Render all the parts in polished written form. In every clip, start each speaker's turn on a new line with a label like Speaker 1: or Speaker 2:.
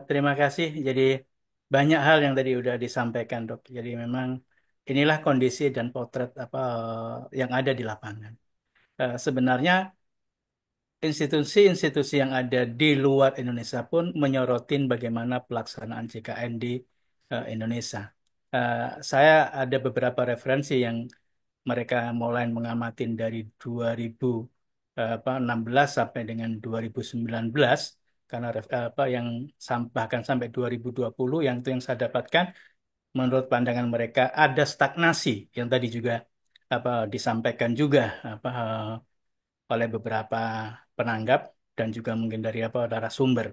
Speaker 1: Terima kasih. Jadi banyak hal yang tadi udah disampaikan, Dok. Jadi memang inilah kondisi dan potret yang ada di lapangan. Sebenarnya institusi-institusi yang ada di luar Indonesia pun menyorotin bagaimana pelaksanaan JKN di Indonesia. Saya ada beberapa referensi yang mereka mulai ngamatin dari 2016 sampai dengan 2019 karena yang bahkan sampai 2020 yang itu yang saya dapatkan menurut pandangan mereka ada stagnasi yang tadi juga disampaikan juga oleh beberapa penanggap dan juga mungkin dari narasumber.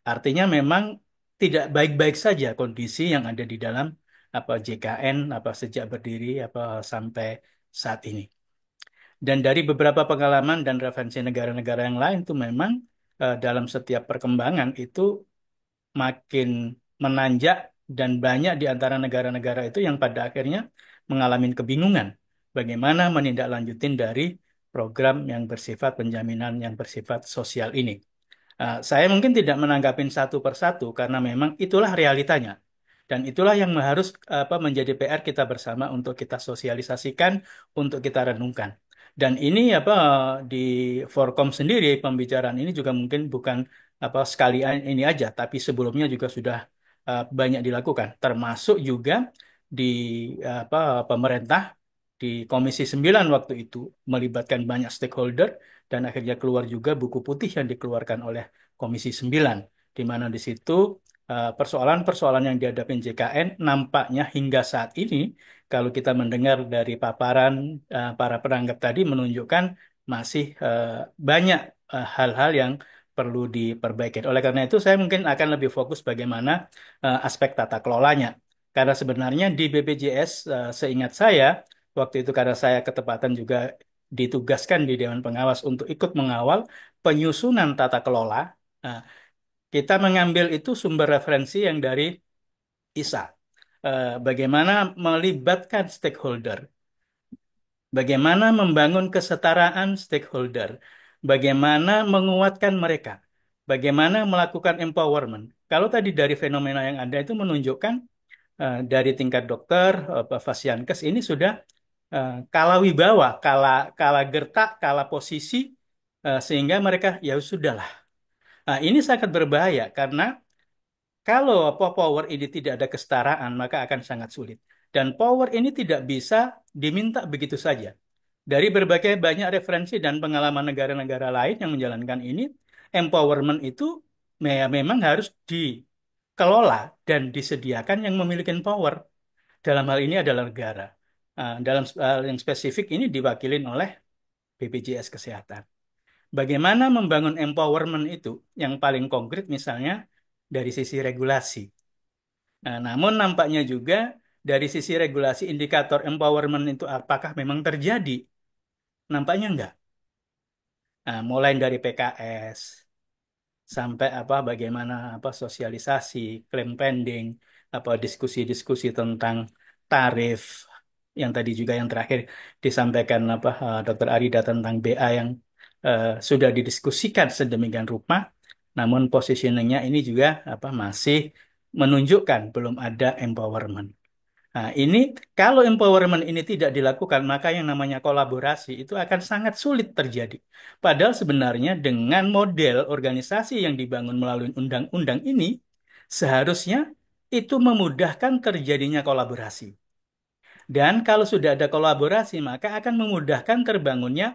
Speaker 1: Artinya memang tidak baik-baik saja kondisi yang ada di dalam JKN sejak berdiri sampai saat ini. Dan dari beberapa pengalaman dan referensi negara-negara yang lain itu memang dalam setiap perkembangan itu makin menanjak dan banyak di antara negara-negara itu yang pada akhirnya mengalami kebingungan bagaimana menindaklanjutin dari program yang bersifat penjaminan yang bersifat sosial ini. Saya mungkin tidak menanggapin satu persatu karena memang itulah realitanya. Dan itulah yang harus menjadi PR kita bersama untuk kita sosialisasikan, untuk kita renungkan. Dan ini di Forkom sendiri pembicaraan ini juga mungkin bukan sekali ini aja, tapi sebelumnya juga sudah banyak dilakukan, termasuk juga di pemerintah di Komisi 9 waktu itu melibatkan banyak stakeholder dan akhirnya keluar juga buku putih yang dikeluarkan oleh Komisi 9, di mana di situ persoalan-persoalan yang dihadapi JKN nampaknya hingga saat ini, kalau kita mendengar dari paparan para penanggap tadi menunjukkan masih banyak hal-hal yang perlu diperbaiki. Oleh karena itu, saya mungkin akan lebih fokus bagaimana aspek tata kelolanya. Karena sebenarnya di BPJS, seingat saya, waktu itu karena saya ketepatan juga ditugaskan di Dewan Pengawas untuk ikut mengawal penyusunan tata kelola. Nah, kita mengambil itu sumber referensi yang dari ISA. Bagaimana melibatkan stakeholder, bagaimana membangun kesetaraan stakeholder, bagaimana menguatkan mereka, bagaimana melakukan empowerment. Kalau tadi dari fenomena yang ada itu menunjukkan dari tingkat dokter, Fasiankes ini sudah kala wibawa, kala kala gertak, kala posisi, sehingga mereka ya sudahlah. Nah, ini sangat berbahaya karena kalau power ini tidak ada kesetaraan, maka akan sangat sulit. Dan power ini tidak bisa diminta begitu saja. Dari berbagai banyak referensi dan pengalaman negara-negara lain yang menjalankan ini, empowerment itu memang harus dikelola dan disediakan yang memiliki power. Dalam hal ini adalah negara. Dalam hal yang spesifik ini diwakilin oleh BPJS Kesehatan. Bagaimana membangun empowerment itu yang paling konkret misalnya dari sisi regulasi. Nah, namun nampaknya juga dari sisi regulasi indikator empowerment itu apakah memang terjadi? Nampaknya enggak. Nah, mulai dari PKS sampai bagaimana sosialisasi, klaim pending, diskusi-diskusi tentang tarif yang tadi juga yang terakhir disampaikan Dr. Arida tentang BA yang sudah didiskusikan sedemikian rupa, namun positioningnya ini juga masih menunjukkan belum ada empowerment. Nah, ini kalau empowerment ini tidak dilakukan, maka yang namanya kolaborasi itu akan sangat sulit terjadi. Padahal sebenarnya dengan model organisasi yang dibangun melalui undang-undang ini, seharusnya itu memudahkan terjadinya kolaborasi. Dan kalau sudah ada kolaborasi, maka akan memudahkan terbangunnya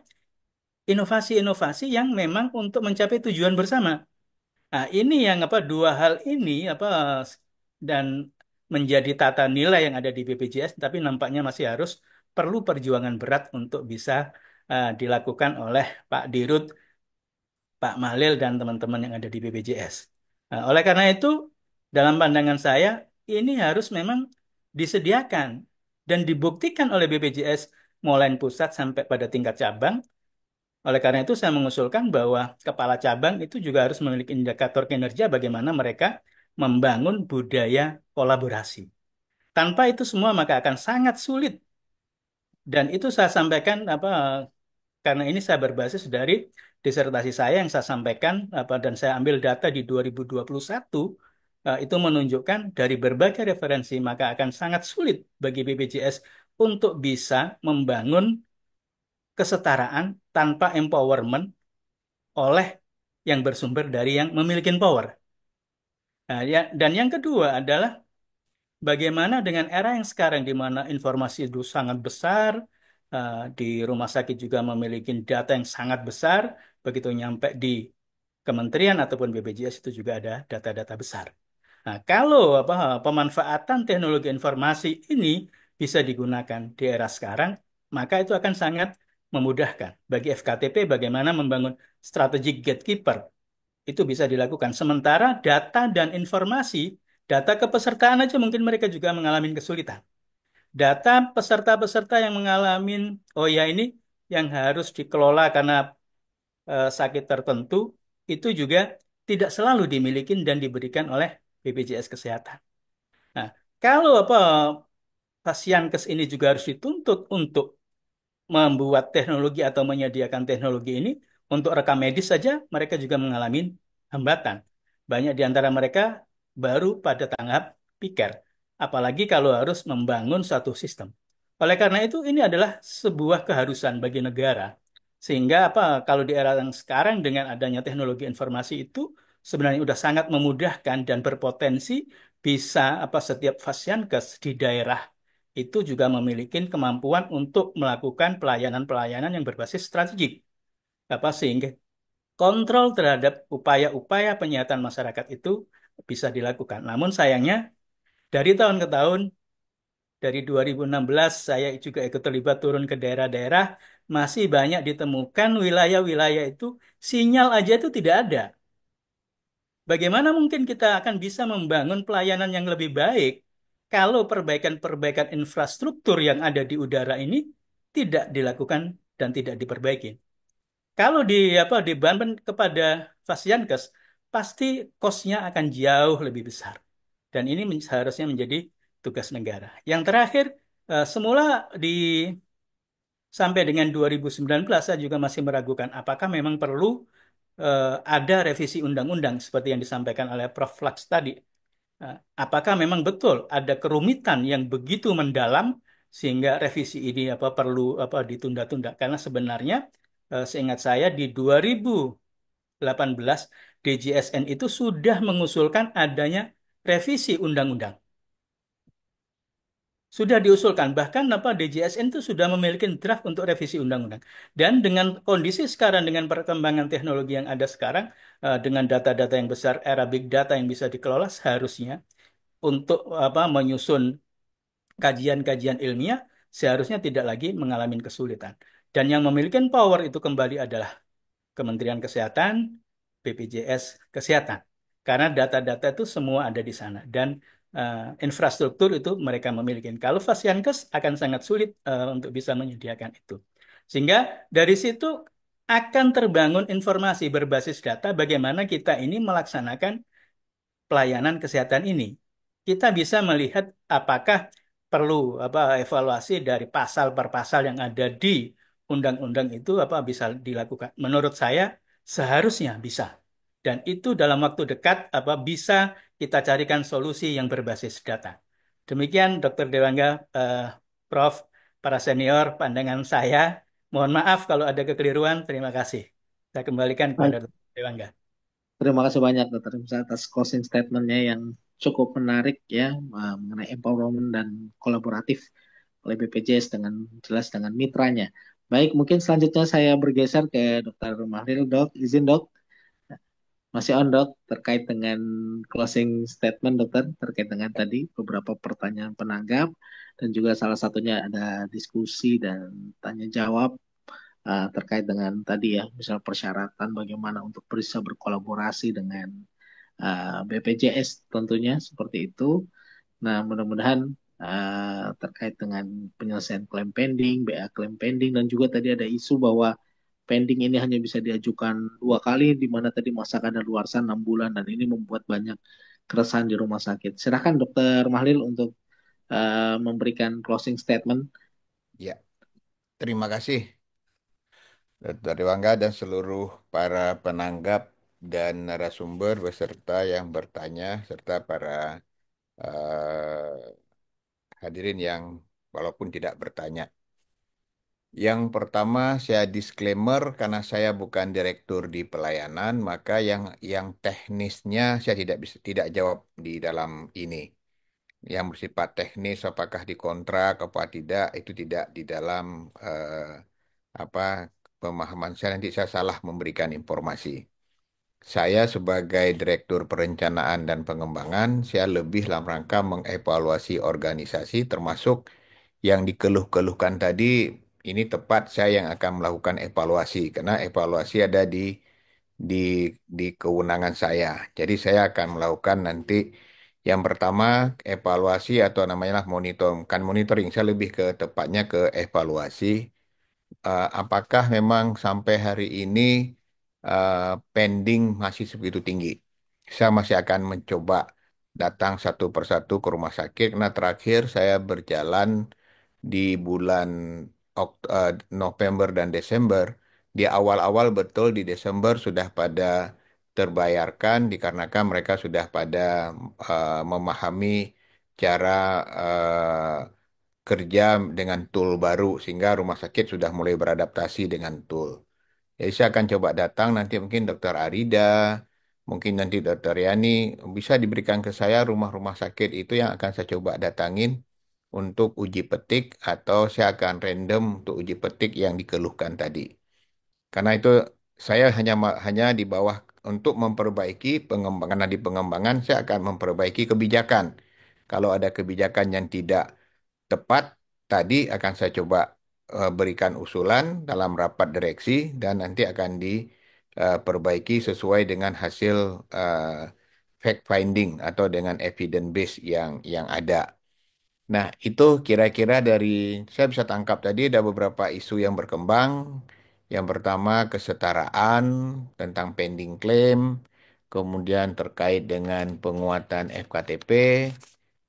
Speaker 1: inovasi-inovasi yang memang untuk mencapai tujuan bersama. Nah, ini yang dua hal ini dan menjadi tata nilai yang ada di BPJS, tapi nampaknya masih harus perlu perjuangan berat untuk bisa dilakukan oleh Pak Dirut, Pak Mahlil dan teman-teman yang ada di BPJS. Nah, oleh karena itu, dalam pandangan saya ini harus memang disediakan dan dibuktikan oleh BPJS mulai pusat sampai pada tingkat cabang. Oleh karena itu, saya mengusulkan bahwa kepala cabang itu juga harus memiliki indikator kinerja bagaimana mereka membangun budaya kolaborasi. Tanpa itu semua maka akan sangat sulit. Dan itu saya sampaikan karena ini saya berbasis dari disertasi saya yang saya sampaikan dan saya ambil data di 2021 itu menunjukkan dari berbagai referensi maka akan sangat sulit bagi BPJS untuk bisa membangun kesetaraan tanpa empowerment oleh yang bersumber dari yang memiliki power. Nah, ya, dan yang kedua adalah bagaimana dengan era yang sekarang di mana informasi itu sangat besar, di rumah sakit juga memiliki data yang sangat besar, begitu nyampe di kementerian ataupun BPJS itu juga ada data-data besar. Nah, kalau pemanfaatan teknologi informasi ini bisa digunakan di era sekarang, maka itu akan sangat memudahkan bagi FKTP bagaimana membangun strategi gatekeeper itu bisa dilakukan. Sementara data dan informasi, data kepesertaan aja mungkin mereka juga mengalami kesulitan. Data peserta-peserta yang mengalami, oh ya ini yang harus dikelola karena sakit tertentu, itu juga tidak selalu dimiliki dan diberikan oleh BPJS Kesehatan. Nah, kalau Fasiankes ini juga harus dituntut untuk membuat teknologi atau menyediakan teknologi ini untuk rekam medis saja mereka juga mengalami hambatan. Banyak di antara mereka baru pada tahap pikir, apalagi kalau harus membangun satu sistem. Oleh karena itu ini adalah sebuah keharusan bagi negara. Sehingga kalau di era yang sekarang dengan adanya teknologi informasi itu sebenarnya sudah sangat memudahkan dan berpotensi bisa setiap fasiankes di daerah itu juga memiliki kemampuan untuk melakukan pelayanan-pelayanan yang berbasis strategik. Sehingga kontrol terhadap upaya-upaya penyihatan masyarakat itu bisa dilakukan. Namun sayangnya dari tahun ke tahun, dari 2016 saya juga ikut terlibat turun ke daerah-daerah, masih banyak ditemukan wilayah-wilayah itu sinyal aja itu tidak ada. Bagaimana mungkin kita akan bisa membangun pelayanan yang lebih baik kalau perbaikan-perbaikan infrastruktur yang ada di udara ini tidak dilakukan dan tidak diperbaiki? Kalau dibebankan kepada Fasiankes, pasti kosnya akan jauh lebih besar. Dan ini seharusnya menjadi tugas negara. Yang terakhir, semula sampai dengan 2019 saya juga masih meragukan apakah memang perlu ada revisi undang-undang seperti yang disampaikan oleh Prof. Flux tadi. Apakah memang betul ada kerumitan yang begitu mendalam sehingga revisi ini perlu ditunda-tunda? Karena sebenarnya seingat saya di 2018 DJSN itu sudah mengusulkan adanya revisi undang-undang. Sudah diusulkan, bahkan DJSN itu sudah memiliki draft untuk revisi undang-undang. Dan dengan kondisi sekarang, dengan perkembangan teknologi yang ada sekarang, dengan data-data yang besar, era big data yang bisa dikelola, seharusnya untuk menyusun kajian-kajian ilmiah, seharusnya tidak lagi mengalami kesulitan. Dan yang memiliki power itu kembali adalah Kementerian Kesehatan, BPJS Kesehatan. Karena data-data itu semua ada di sana. Dan infrastruktur itu mereka memiliki. Kalau Fasiankes akan sangat sulit untuk bisa menyediakan itu. Sehingga dari situ akan terbangun informasi berbasis data bagaimana kita ini melaksanakan pelayanan kesehatan ini. Kita bisa melihat apakah perlu evaluasi dari pasal per pasal yang ada di undang-undang itu bisa dilakukan. Menurut saya seharusnya bisa. Dan itu dalam waktu dekat bisa kita carikan solusi yang berbasis data. Demikian Dr. Dewangga, Prof, para senior, pandangan saya. Mohon maaf kalau ada kekeliruan. Terima kasih. Saya kembalikan kepada
Speaker 2: Baik,
Speaker 1: Dr. Dewangga.
Speaker 2: terima kasih banyak Dr. Imsa atas closing statementnya yang cukup menarik ya, mengenai empowerment dan kolaboratif oleh BPJS dengan jelas dengan mitranya. Baik, mungkin selanjutnya saya bergeser ke Dr. Mahril, Dok. Izin Dok, masih on Dok, terkait dengan closing statement Dokter, terkait dengan tadi beberapa pertanyaan penanggap dan juga salah satunya ada diskusi dan tanya jawab terkait dengan tadi ya, misal persyaratan bagaimana untuk bisa berkolaborasi dengan BPJS tentunya seperti itu. Nah, mudah-mudahan terkait dengan penyelesaian klaim pending, BA klaim pending, dan juga tadi ada isu bahwa pending ini hanya bisa diajukan 2 kali, di mana tadi masa kadaluarsa 6 bulan, dan ini membuat banyak keresahan di rumah sakit. Silakan Dokter Mahlil untuk memberikan closing statement.
Speaker 3: Ya, terima kasih Dr. Dewangga dan seluruh para penanggap dan narasumber beserta yang bertanya serta para hadirin yang walaupun tidak bertanya. Yang pertama saya disclaimer karena saya bukan direktur di pelayanan, maka yang teknisnya saya tidak jawab di dalam ini. Yang bersifat teknis apakah dikontrak apa tidak itu tidak di dalam apa pemahaman saya, nanti saya salah memberikan informasi. Saya sebagai Direktur Perencanaan dan Pengembangan, saya lebih dalam rangka mengevaluasi organisasi termasuk yang dikeluh-keluhkan tadi, ini tepat saya yang akan melakukan evaluasi karena evaluasi ada di di kewenangan saya. Jadi saya akan melakukan nanti yang pertama evaluasi atau namanya lah monitoring. Saya lebih ke tepatnya ke evaluasi. Apakah memang sampai hari ini pending masih sebegitu tinggi? Saya masih akan mencoba datang satu persatu ke rumah sakit karena terakhir saya berjalan di bulan November dan Desember. Di awal-awal betul di Desember sudah pada terbayarkan dikarenakan mereka sudah pada memahami cara kerja dengan tool baru sehingga rumah sakit sudah mulai beradaptasi dengan tool. Jadi saya akan coba datang nanti mungkin Dokter Arida, mungkin nanti Dokter Yani bisa diberikan ke saya rumah-rumah sakit itu yang akan saya coba datangin untuk uji petik atau saya akan random untuk uji petik yang dikeluhkan tadi. Karena itu saya hanya di bawah untuk memperbaiki pengembangan. Nah, di pengembangan saya akan memperbaiki kebijakan. Kalau ada kebijakan yang tidak tepat tadi akan saya coba berikan usulan dalam rapat direksi dan nanti akan diperbaiki sesuai dengan hasil fact finding atau dengan evidence base yang ada. Nah, itu kira-kira dari saya bisa tangkap tadi ada beberapa isu yang berkembang. Yang pertama kesetaraan tentang pending claim, kemudian terkait dengan penguatan FKTP.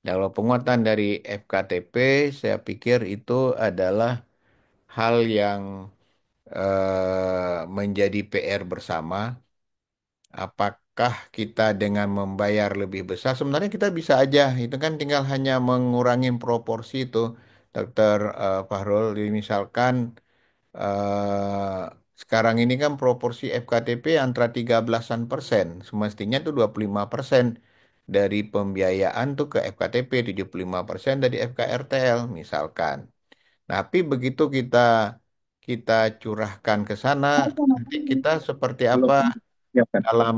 Speaker 3: Kalau penguatan dari FKTP, saya pikir itu adalah hal yang menjadi PR bersama. Apakah kita dengan membayar lebih besar? Sebenarnya kita bisa aja, itu kan tinggal hanya mengurangi proporsi itu, Dokter Fahrul. Jadi misalkan eh, sekarang ini kan proporsi FKTP antara 13-an persen, semestinya itu 25% dari pembiayaan tuh ke FKTP, 75% dari FKRTL misalkan. Tapi begitu kita kita curahkan ke sana, nanti kita seperti
Speaker 2: Belum
Speaker 3: apa
Speaker 2: siapkan.
Speaker 3: dalam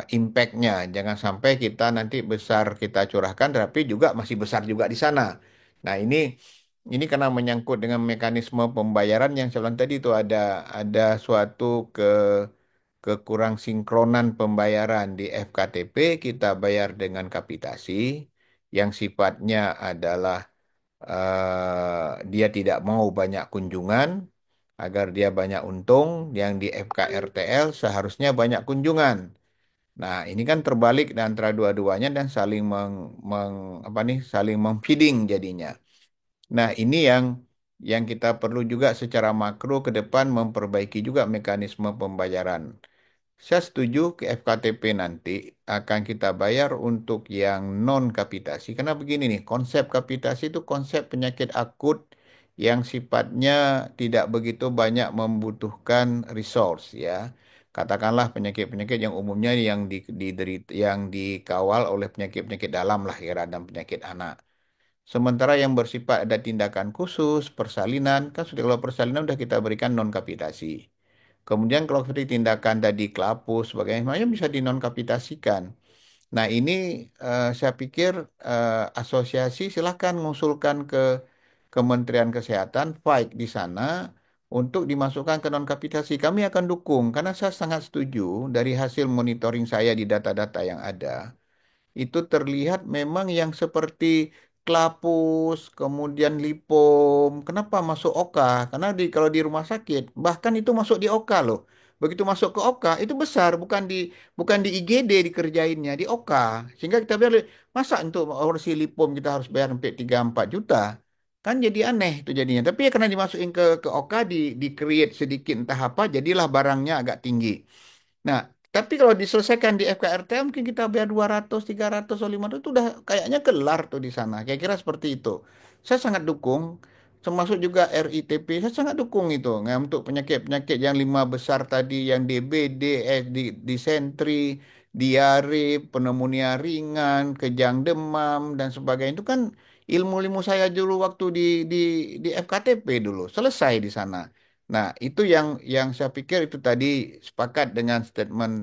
Speaker 3: impact-nya. Jangan sampai kita nanti besar kita curahkan, tapi juga masih besar juga di sana. Nah, ini karena menyangkut dengan mekanisme pembayaran yang saya bilang tadi itu ada suatu kekurang sinkronan pembayaran di FKTP, kita bayar dengan kapitasi yang sifatnya adalah dia tidak mau banyak kunjungan agar dia banyak untung, yang di FKRTL seharusnya banyak kunjungan. Nah, ini kan terbalik di antara dua-duanya dan saling apa nih, saling memfeeding jadinya. Nah, ini yang kita perlu juga secara makro ke depan memperbaiki juga mekanisme pembayaran. Saya setuju ke FKTP nanti akan kita bayar untuk yang non kapitasi. Karena begini nih, konsep kapitasi itu konsep penyakit akut yang sifatnya tidak begitu banyak membutuhkan resource ya. Katakanlah penyakit-penyakit yang umumnya yang dikawal oleh penyakit-penyakit dalam lah ya dan penyakit anak. Sementara yang bersifat ada tindakan khusus, persalinan, kan sudah kalau persalinan sudah kita berikan non kapitasi. Kemudian kalau seperti tindakan tadi kelapus, sebagainya bisa dinonkapitasikan. Nah ini saya pikir asosiasi silahkan mengusulkan ke Kementerian Kesehatan, fight di sana untuk dimasukkan ke non-kapitasi. Kami akan dukung karena saya sangat setuju dari hasil monitoring saya di data-data yang ada itu terlihat memang yang seperti Klapus, kemudian Lipom. Kenapa masuk Oka? Karena kalau di rumah sakit, bahkan itu masuk di Oka loh. Begitu masuk ke Oka, itu besar, bukan di IGD dikerjainnya, di Oka. Sehingga kita bilang, masa untuk operasi Lipom kita harus bayar sampai 3-4 juta? Kan jadi aneh itu jadinya. Tapi ya karena dimasukin ke OK di create sedikit entah apa, jadilah barangnya agak tinggi. Nah, tapi kalau diselesaikan di FKRT mungkin kita bayar 200, 300, atau 500 itu udah kayaknya kelar tuh di sana. Kira-kira seperti itu. Saya sangat dukung, termasuk juga RITP, saya sangat dukung itu. Nah, untuk penyakit-penyakit yang 5 besar tadi, yang DBD, disentri, diare, pneumonia ringan, kejang demam, dan sebagainya. Itu kan ilmu-ilmu saya dulu waktu di FKTP dulu. Selesai di sana. Nah, itu yang saya pikir itu tadi sepakat dengan statement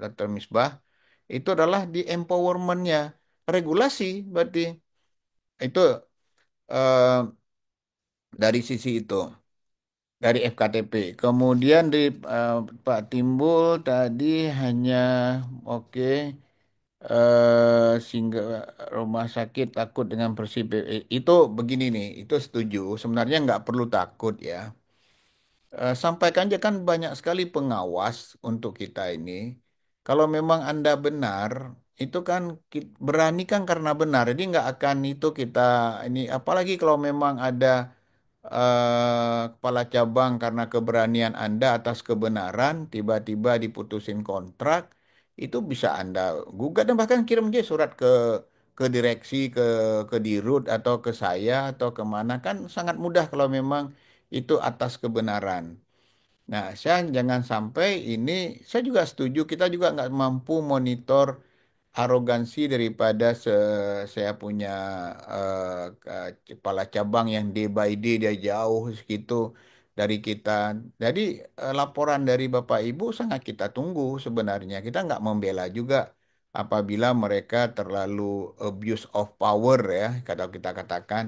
Speaker 3: Dr. Misbah, itu adalah di empowerment-nya. Regulasi berarti itu eh, dari sisi itu, dari FKTP. Kemudian di Pak Timbul tadi hanya oke sehingga rumah sakit takut dengan itu begini nih, itu setuju. Sebenarnya nggak perlu takut ya. Sampaikan aja kan banyak sekali pengawas untuk kita ini. Kalau memang Anda benar, itu kan berani kan karena benar. Jadi nggak akan itu kita ini. Apalagi kalau memang ada kepala cabang karena keberanian Anda atas kebenaran, tiba-tiba diputusin kontrak, itu bisa Anda gugat dan bahkan kirim aja surat ke direksi, ke dirut atau ke saya atau kemana kan sangat mudah kalau memang itu atas kebenaran. Nah, saya jangan sampai ini, saya juga setuju, kita juga nggak mampu monitor arogansi daripada saya punya kepala cabang yang day by day dia jauh segitu dari kita. Jadi laporan dari Bapak Ibu sangat kita tunggu sebenarnya. Kita nggak membela juga apabila mereka terlalu abuse of power ya, kalau kita katakan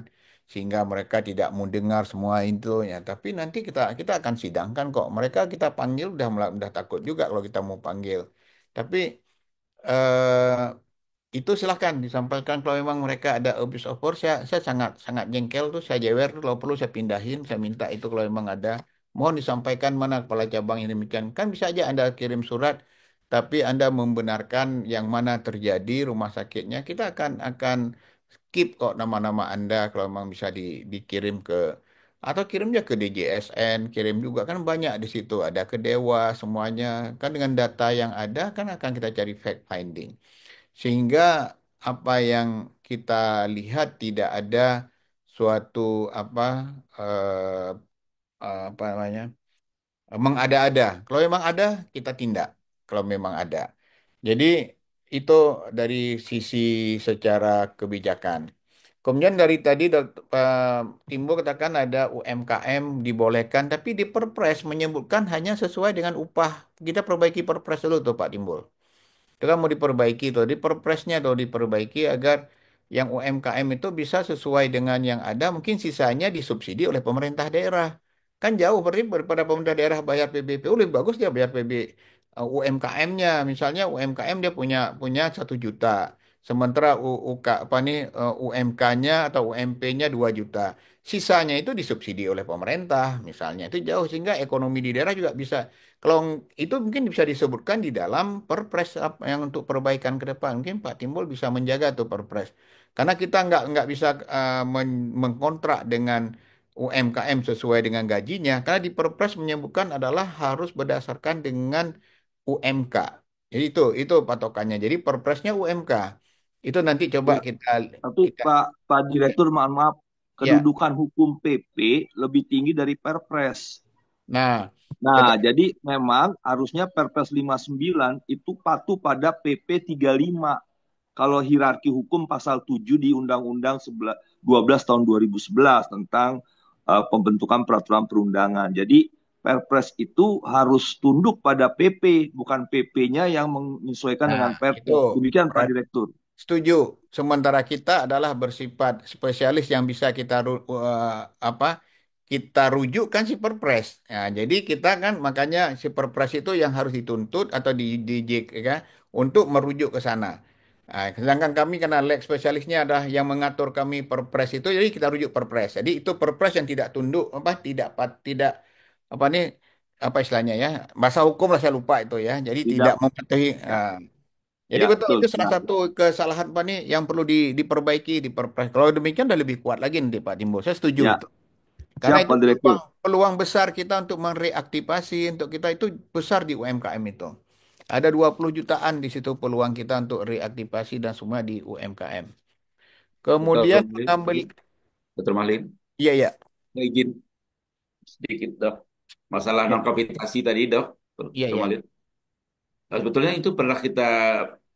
Speaker 3: sehingga mereka tidak mau dengar semua itu ya. Tapi nanti kita akan sidangkan kok. Mereka kita panggil udah takut juga kalau kita mau panggil. Tapi eh, itu silahkan disampaikan kalau memang mereka ada abuse of power. Saya sangat sangat jengkel tuh, saya jewer tuh, kalau perlu saya pindahin, saya minta itu kalau memang ada. Mohon disampaikan mana kepala cabang yang demikian. Kan bisa aja Anda kirim surat, tapi Anda membenarkan yang mana terjadi rumah sakitnya. Kita akan skip kok nama-nama Anda kalau memang bisa dikirim ke atau kirimnya ke DJSN, kirim juga kan banyak di situ, ada ke Dewa semuanya. Kan dengan data yang ada kan akan kita cari fact finding. Sehingga apa yang kita lihat tidak ada suatu apa apa namanya mengada-ada. Kalau memang ada kita tindak. Kalau memang ada. Jadi itu dari sisi secara kebijakan. Kemudian dari tadi Timbul katakan ada UMKM dibolehkan, tapi di Perpres menyebutkan hanya sesuai dengan upah. Kita perbaiki Perpres dulu tuh Pak Timbul. Itu kan mau diperbaiki tuh, di perpresnya tuh diperbaiki agar yang UMKM itu bisa sesuai dengan yang ada, mungkin sisanya disubsidi oleh pemerintah daerah. Kan jauh berarti daripada pemerintah daerah bayar PBPU lebih bagus dia bayar UMKM-nya. Misalnya UMKM dia punya punya 1 juta. Sementara apa nih UMK-nya atau UMP-nya 2 juta. Sisanya itu disubsidi oleh pemerintah misalnya. Itu jauh sehingga ekonomi di daerah juga bisa kalau itu mungkin bisa disebutkan di dalam Perpres yang untuk perbaikan ke depan. Mungkin Pak Timbul bisa menjaga tuh Perpres. Karena kita nggak bisa mengkontrak dengan UMKM sesuai dengan gajinya. Karena di Perpres menyebutkan adalah harus berdasarkan dengan UMK. Jadi itu patokannya. Jadi Perpresnya UMK. Itu nanti coba
Speaker 4: Ya,
Speaker 3: kita
Speaker 4: tapi
Speaker 3: kita
Speaker 4: Pak Direktur, mohon maaf,
Speaker 3: ya.
Speaker 4: kedudukan hukum PP lebih tinggi dari Perpres.
Speaker 3: Nah,
Speaker 4: Nah,
Speaker 3: tetapi
Speaker 4: jadi memang harusnya Perpres 59 itu patuh pada PP 35. Kalau hierarki hukum pasal 7 di Undang-Undang 12 tahun 2011 tentang pembentukan peraturan perundangan. Jadi Perpres itu harus tunduk pada PP, bukan PP-nya yang menyesuaikan
Speaker 3: nah
Speaker 4: dengan
Speaker 3: itu
Speaker 4: Perpres. Demikian Pak Direktur.
Speaker 3: setuju. Sementara kita adalah bersifat spesialis yang bisa apa kita rujuk kan si Perpres. Nah, jadi kita kan makanya si Perpres itu yang harus dituntut atau ya, untuk merujuk ke sana. Nah, sedangkan kami karena leg spesialisnya adalah yang mengatur kami Perpres itu, jadi kita rujuk Perpres. Jadi itu Perpres yang tidak tunduk apa tidak apa nih apa istilahnya ya bahasa hukum lah saya lupa itu ya. Jadi tidak
Speaker 4: Tidak,
Speaker 3: mematuhi.
Speaker 4: ya.
Speaker 3: Jadi
Speaker 4: Ya,
Speaker 3: betul
Speaker 4: betul
Speaker 3: itu salah
Speaker 4: sekali.
Speaker 3: satu kesalahan Pak nih yang perlu diperbaiki, diperpres. Kalau demikian udah lebih kuat lagi nanti Pak Timbo. Saya setuju
Speaker 4: Ya,
Speaker 3: itu. Karena
Speaker 4: siap
Speaker 3: itu
Speaker 4: Pak Direktur.
Speaker 3: peluang, peluang besar kita untuk mereaktivasi untuk kita itu besar di UMKM itu. Ada 20 jutaan di situ peluang kita untuk reaktivasi dan semua di UMKM.
Speaker 5: Dokter
Speaker 3: Kemudian
Speaker 5: Malin,
Speaker 3: mengambil,
Speaker 5: Dokter Malin,
Speaker 3: iya ya,
Speaker 5: saya izin sedikit dok. Masalah
Speaker 3: iya
Speaker 5: non kapitasi tadi dok,
Speaker 3: iya
Speaker 5: Dokter
Speaker 3: ya.
Speaker 5: Malin. Nah, sebetulnya itu pernah kita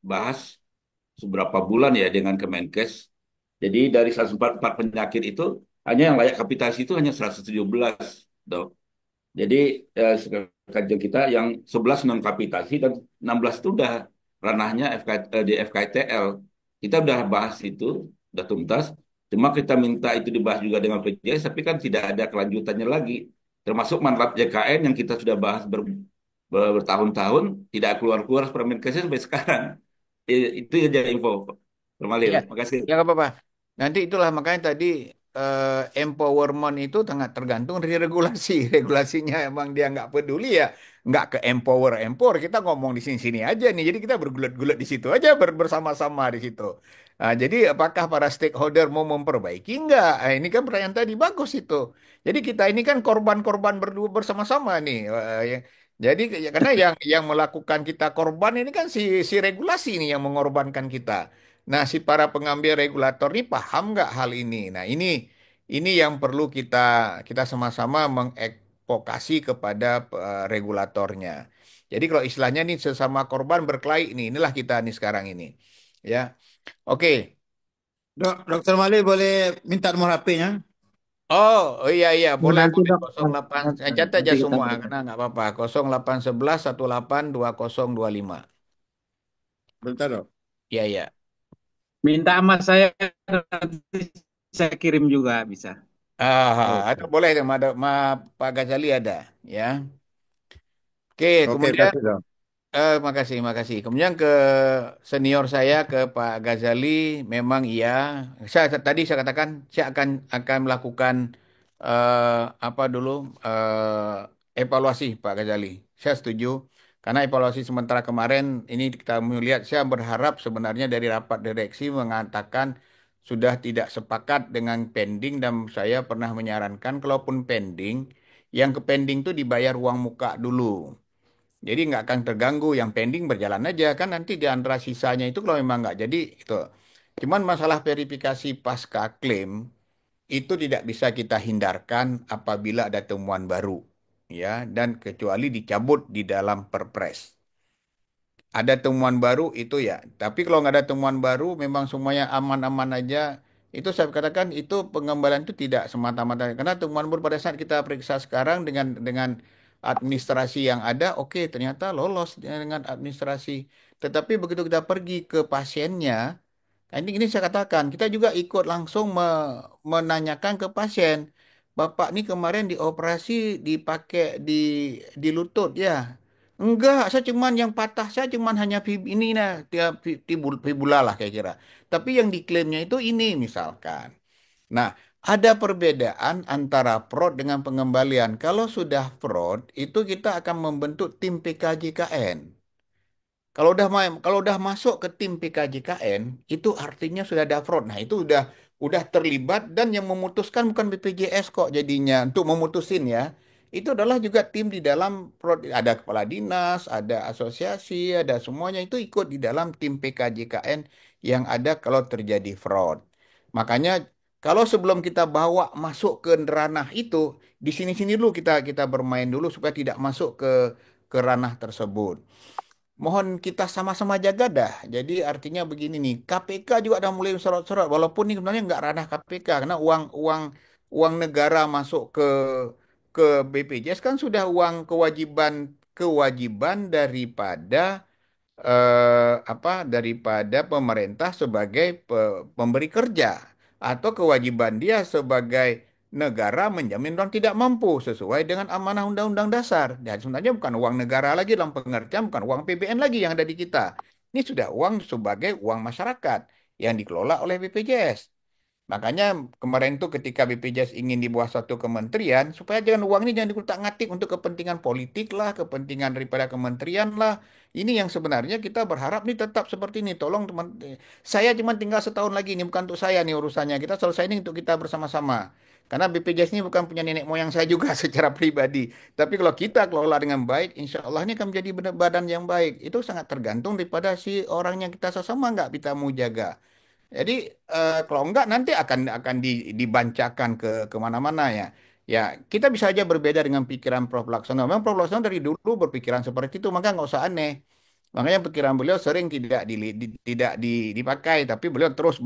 Speaker 5: bahas seberapa bulan ya dengan Kemenkes. Jadi dari 144 penyakit itu hanya yang layak kapitasi itu hanya 117 dok. Jadi kajian kita yang 11 non kapitasi dan 16 itu udah ranahnya di FKTL. Kita udah bahas itu, udah tuntas. Cuma kita minta itu dibahas juga dengan PJS, tapi kan tidak ada kelanjutannya lagi. Termasuk manfaat JKN yang kita sudah bahas bertahun-tahun, tidak keluar-keluar Permenkesnya sampai sekarang. Itu aja info, Termalil.
Speaker 3: Iya,
Speaker 5: Makasih.
Speaker 3: ya nggak apa-apa. Nanti itulah makanya tadi empowerment itu sangat tergantung dari regulasi. Regulasinya emang dia nggak peduli ya, nggak ke empower. Kita ngomong di sini-sini aja nih. Jadi kita bergulat-gulat di situ aja bersama-sama di situ. Nah, jadi apakah para stakeholder mau memperbaiki nggak? Ini kan pertanyaan tadi bagus itu. Jadi kita ini kan korban-korban berdua bersama-sama nih. Jadi ya, karena yang melakukan kita korban ini kan si regulasi ini yang mengorbankan kita. Nah, si para pengambil regulator ini paham nggak hal ini? Nah, ini yang perlu kita kita sama-sama mengadvokasi kepada regulatornya. Jadi kalau istilahnya nih sesama korban berkelahi nih, inilah kita nih sekarang ini. Ya, oke.
Speaker 6: Dokter Mali boleh minta nomor HP-nya?
Speaker 3: Oh iya iya
Speaker 2: Oh,
Speaker 3: boleh
Speaker 2: nanti
Speaker 3: boleh
Speaker 2: dok,
Speaker 3: 08. Saya catat
Speaker 2: nanti
Speaker 3: aja
Speaker 2: kita
Speaker 3: semua
Speaker 2: berikan.
Speaker 3: karena nggak apa-apa. 0811 18 2025.
Speaker 6: Bentar dok.
Speaker 3: Iya iya.
Speaker 7: Minta sama saya nanti saya kirim juga bisa.
Speaker 3: Ada
Speaker 6: Oke.
Speaker 3: boleh ada Pak Ghazali ada ya. Oke,
Speaker 6: Oke,
Speaker 3: kemudian
Speaker 6: kasih dok.
Speaker 3: makasih, makasih. Kemudian ke senior saya, ke Pak Ghazali, memang iya. Tadi saya katakan saya akan melakukan apa dulu evaluasi Pak Ghazali. Saya setuju karena evaluasi sementara kemarin ini kita melihat. Saya berharap sebenarnya dari rapat direksi mengatakan sudah tidak sepakat dengan pending dan saya pernah menyarankan kalaupun pending, yang ke pending itu dibayar uang muka dulu. Jadi nggak akan terganggu, yang pending berjalan aja kan nanti di antara sisanya itu kalau memang nggak jadi itu. Cuman masalah verifikasi pasca klaim itu tidak bisa kita hindarkan apabila ada temuan baru ya dan kecuali dicabut di dalam perpres. Ada temuan baru itu ya. Tapi kalau nggak ada temuan baru, memang semuanya aman-aman aja. Itu saya katakan itu pengembalian itu tidak semata-mata. Karena temuan baru pada saat kita periksa sekarang dengan administrasi yang ada, oke ternyata lolos dengan administrasi. Tetapi begitu kita pergi ke pasiennya, nah, ini saya katakan, kita juga ikut langsung menanyakan ke pasien. Bapak ini kemarin dioperasi dipakai di lutut ya. Enggak, saya cuman yang patah saya cuman hanya ini nah, fibula lah kayak kira. Tapi yang diklaimnya itu ini misalkan. Nah, ada perbedaan antara fraud dengan pengembalian. Kalau sudah fraud, itu kita akan membentuk tim PKJKN. Kalau udah masuk ke tim PKJKN, itu artinya sudah ada fraud. Nah, itu udah terlibat dan yang memutuskan bukan BPJS kok jadinya untuk memutusin ya. Itu adalah juga tim di dalam fraud, ada kepala dinas, ada asosiasi, ada semuanya itu ikut di dalam tim PKJKN yang ada kalau terjadi fraud. Makanya kalau sebelum kita bawa masuk ke ranah itu, di sini-sini dulu kita kita bermain dulu supaya tidak masuk ke ranah tersebut. Mohon kita sama-sama jaga dah. Jadi artinya begini nih, KPK juga udah mulai sorot-sorot. Walaupun ini sebenarnya nggak ranah KPK, karena uang uang uang negara masuk ke BPJS kan sudah uang kewajiban kewajiban daripada daripada pemerintah sebagai pemberi kerja atau kewajiban dia sebagai negara menjamin orang tidak mampu sesuai dengan amanah Undang-Undang Dasar. Dan sebenarnya bukan uang negara lagi dalam pengertian bukan uang PBN lagi yang ada di kita. Ini sudah uang sebagai uang masyarakat yang dikelola oleh BPJS. Makanya kemarin tuh ketika BPJS ingin di bawah suatu kementerian, supaya uang ini jangan dikutak-ngatik untuk kepentingan politik lah, kepentingan daripada kementerian lah. Ini yang sebenarnya kita berharap nih tetap seperti ini. Tolong teman, saya cuma tinggal setahun lagi nih, bukan untuk saya nih urusannya. Kita selesai ini untuk kita bersama-sama. Karena BPJS ini bukan punya nenek moyang saya juga secara pribadi. Tapi kalau kita kelola dengan baik, insya Allah ini akan menjadi badan yang baik. Itu sangat tergantung daripada si orang yang kita sesama nggak kita mau jaga. Jadi kalau enggak nanti akan dibancakan ke kemana-mana ya. Ya kita bisa aja berbeda dengan pikiran Prof. Laksono. Memang Prof. Laksono dari dulu berpikiran seperti itu, maka nggak usah aneh. Makanya pikiran beliau sering tidak dipakai, tapi beliau terus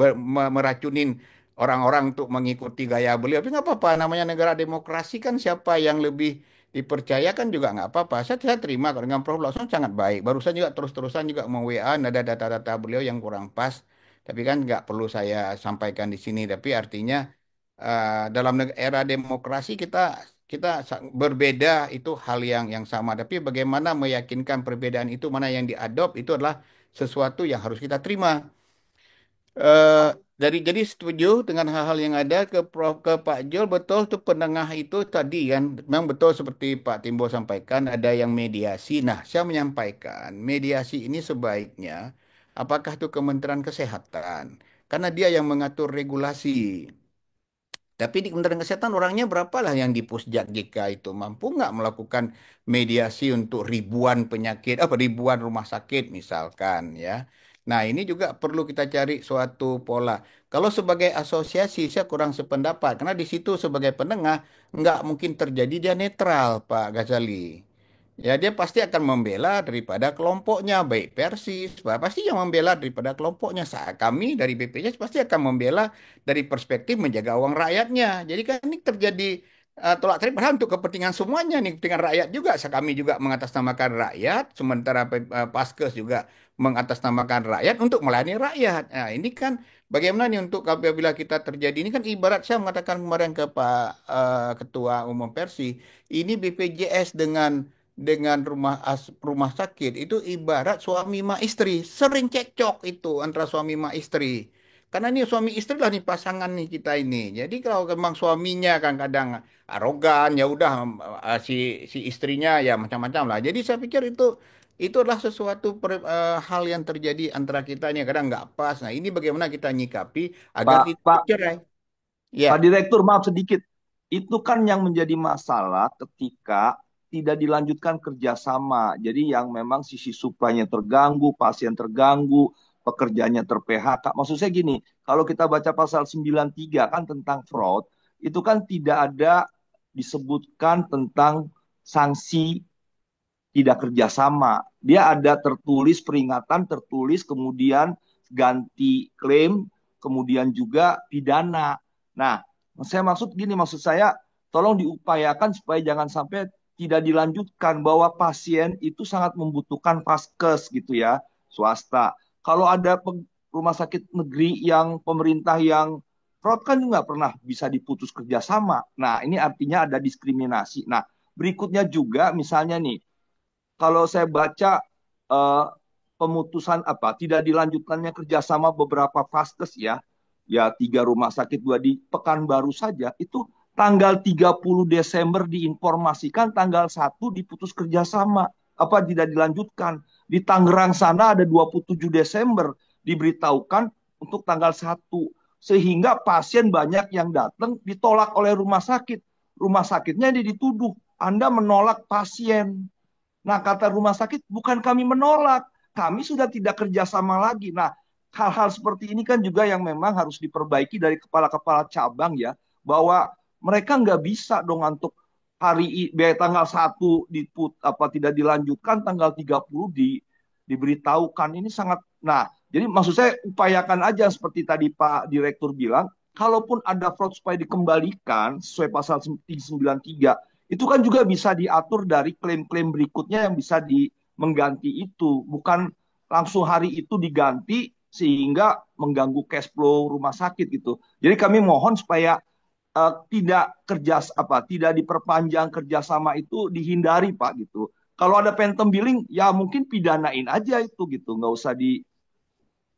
Speaker 3: meracunin orang-orang untuk mengikuti gaya beliau. Tapi nggak apa-apa, namanya negara demokrasi kan siapa yang lebih dipercayakan juga nggak apa-apa. Saya terima kok dengan Prof. Laksono sangat baik. Barusan juga terus-terusan juga meng-WA ada data-data beliau yang kurang pas. Tapi kan nggak perlu saya sampaikan di sini. Tapi artinya dalam era demokrasi kita kita berbeda itu hal yang sama. Tapi bagaimana meyakinkan perbedaan itu mana yang diadop itu adalah sesuatu yang harus kita terima. Eh, jadi setuju dengan hal-hal yang ada ke Pak Jul, betul tuh penengah itu tadi kan memang betul seperti Pak Timbo sampaikan ada yang mediasi. Nah, saya menyampaikan mediasi ini sebaiknya apakah itu Kementerian Kesehatan karena dia yang mengatur regulasi. Tapi di Kementerian Kesehatan orangnya berapa lah yang di Pusjak JK itu mampu nggak melakukan mediasi untuk ribuan penyakit, apa ribuan rumah sakit misalkan ya. Nah ini juga perlu kita cari suatu pola. Kalau sebagai asosiasi saya kurang sependapat karena di situ sebagai penengah nggak mungkin terjadi dia netral Pak Ghazali. Ya dia pasti akan membela daripada kelompoknya, baik Persis, pasti yang membela daripada kelompoknya. Saat kami dari BPJS pasti akan membela dari perspektif menjaga uang rakyatnya. Jadi kan ini terjadi tolak tarik padahal untuk kepentingan semuanya nih, kepentingan rakyat juga. Kami juga mengatasnamakan rakyat, sementara Paskes juga mengatasnamakan rakyat untuk melayani rakyat. Nah, ini kan bagaimana nih untuk apabila kita terjadi ini kan ibarat saya mengatakan kemarin ke Pak Ketua Umum Persi, ini BPJS dengan rumah sakit itu ibarat suami ma istri, sering cekcok itu antara suami ma istri. Karena ini suami istri lah nih pasangan nih kita ini. Jadi kalau memang suaminya kan kadang arogan, ya udah si istrinya ya macam-macam lah. Jadi saya pikir itu adalah sesuatu hal yang terjadi antara kita ini kadang nggak pas. Nah ini bagaimana kita nyikapi agar
Speaker 4: Pak,
Speaker 3: tidak
Speaker 4: Pak,
Speaker 3: cerai. Ya,
Speaker 4: Pak Direktur, maaf sedikit. Itu kan yang menjadi masalah ketika tidak dilanjutkan kerjasama. Jadi yang memang sisi suplainya terganggu, pasien terganggu, pekerjaannya ter-PHK. Maksud saya gini, kalau kita baca pasal 93 kan tentang fraud, itu kan tidak ada disebutkan tentang sanksi tidak kerjasama. Dia ada tertulis peringatan, tertulis kemudian ganti klaim, kemudian juga pidana. Nah, saya maksud gini, maksud saya tolong diupayakan supaya jangan sampai tidak dilanjutkan bahwa pasien itu sangat membutuhkan vaskes gitu ya, swasta. Kalau ada rumah sakit negeri yang pemerintah yang fraud kan nggak pernah bisa diputus kerjasama. Nah, ini artinya ada diskriminasi. Nah, berikutnya juga misalnya nih, kalau saya baca eh, pemutusan apa tidak dilanjutkannya kerjasama beberapa vaskes ya 3 rumah sakit 2 di Pekanbaru saja itu tanggal 30 Desember diinformasikan, tanggal 1 diputus kerjasama apa tidak dilanjutkan. Di Tangerang sana ada 27 Desember diberitahukan untuk tanggal 1, sehingga pasien banyak yang datang ditolak oleh rumah sakitnya dituduh Anda menolak pasien. Nah, kata rumah sakit, bukan kami menolak, kami sudah tidak kerjasama lagi. Nah, hal-hal seperti ini kan juga yang memang harus diperbaiki dari kepala-kepala cabang ya, bahwa mereka nggak bisa dong untuk biaya tanggal 1 tidak dilanjutkan, tanggal 30 diberitahukan. Ini sangat, nah, jadi maksud saya upayakan aja seperti tadi Pak Direktur bilang, kalaupun ada fraud supaya dikembalikan sesuai pasal 93, itu kan juga bisa diatur dari klaim-klaim berikutnya yang bisa mengganti itu, bukan langsung hari itu diganti sehingga mengganggu cash flow rumah sakit gitu. Jadi kami mohon supaya tidak diperpanjang kerjasama itu, dihindari Pak gitu. Kalau ada phantom billing ya mungkin pidanain aja itu gitu, nggak usah di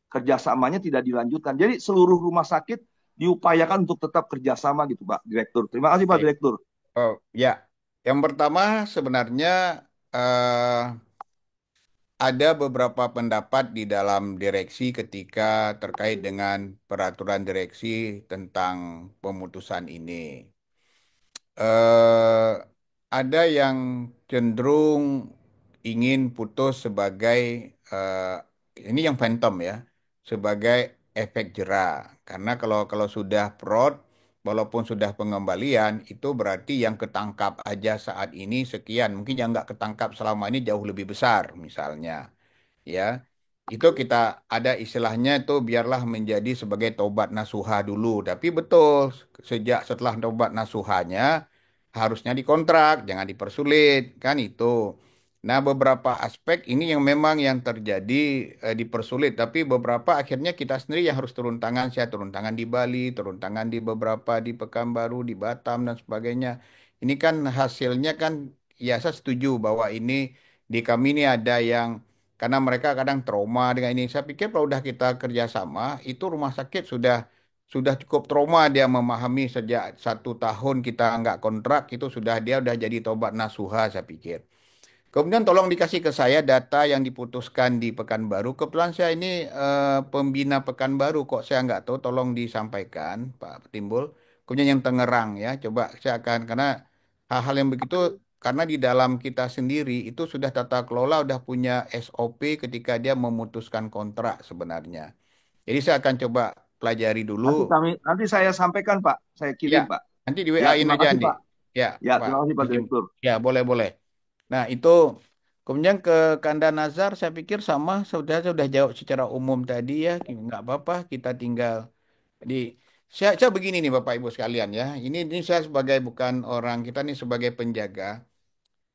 Speaker 4: kerjasamanya tidak dilanjutkan. Jadi seluruh rumah sakit diupayakan untuk tetap kerjasama gitu Pak Direktur. Terima kasih Pak
Speaker 3: Baik.
Speaker 4: Direktur.
Speaker 3: Oh, ya. Yang pertama sebenarnya eh, ada beberapa pendapat di dalam direksi ketika terkait dengan peraturan direksi tentang pemutusan ini. eh ada yang cenderung ingin putus sebagai eh, ini yang phantom ya, sebagai efek jera. Karena kalau kalau sudah prod, walaupun sudah pengembalian, itu berarti yang ketangkap aja saat ini sekian. Mungkin yang nggak ketangkap selama ini jauh lebih besar, misalnya ya. Itu kita ada istilahnya itu biarlah menjadi sebagai tobat nasuha dulu. Tapi betul, sejak setelah tobat nasuhanya harusnya dikontrak, jangan dipersulit, kan itu. Nah, beberapa aspek ini yang memang yang terjadi dipersulit, tapi beberapa akhirnya kita sendiri yang harus turun tangan. Saya turun tangan di Bali, turun tangan di beberapa di Pekanbaru, di Batam dan sebagainya. Ini kan hasilnya kan, ya saya setuju bahwa ini di kami ini ada yang karena mereka kadang trauma dengan ini. Saya pikir kalau udah kita kerjasama, itu rumah sakit sudah cukup trauma dia memahami sejak 1 tahun kita nggak kontrak itu sudah dia udah jadi tobat nasuha saya pikir. Kemudian tolong dikasih ke saya data yang diputuskan di Pekanbaru. Kebetulan saya ini pembina Pekanbaru kok saya nggak tahu. Tolong disampaikan Pak Timbul. Kemudian yang Tangerang ya. Coba saya akan karena hal-hal yang begitu karena di dalam kita sendiri itu sudah tata kelola udah punya SOP ketika dia memutuskan kontrak sebenarnya. Jadi saya akan coba pelajari dulu.
Speaker 4: Nanti saya sampaikan Pak, saya
Speaker 3: Ya,
Speaker 4: kirim Pak.
Speaker 3: nanti di
Speaker 4: Ya,
Speaker 3: WA-in
Speaker 4: terima
Speaker 3: aja
Speaker 4: kasih
Speaker 3: Andi.
Speaker 4: Pak.
Speaker 3: Ya,
Speaker 4: Ya,
Speaker 3: Pak.
Speaker 4: terima kasih Pak
Speaker 3: Hakim.
Speaker 4: Direktur.
Speaker 3: Ya, boleh-boleh. Nah, itu kemudian ke Kanda Nazar saya pikir sama sudah jawab secara umum tadi ya, nggak apa-apa kita tinggal di saya begini nih Bapak Ibu sekalian ya. Ini saya sebagai bukan orang kita nih sebagai penjaga.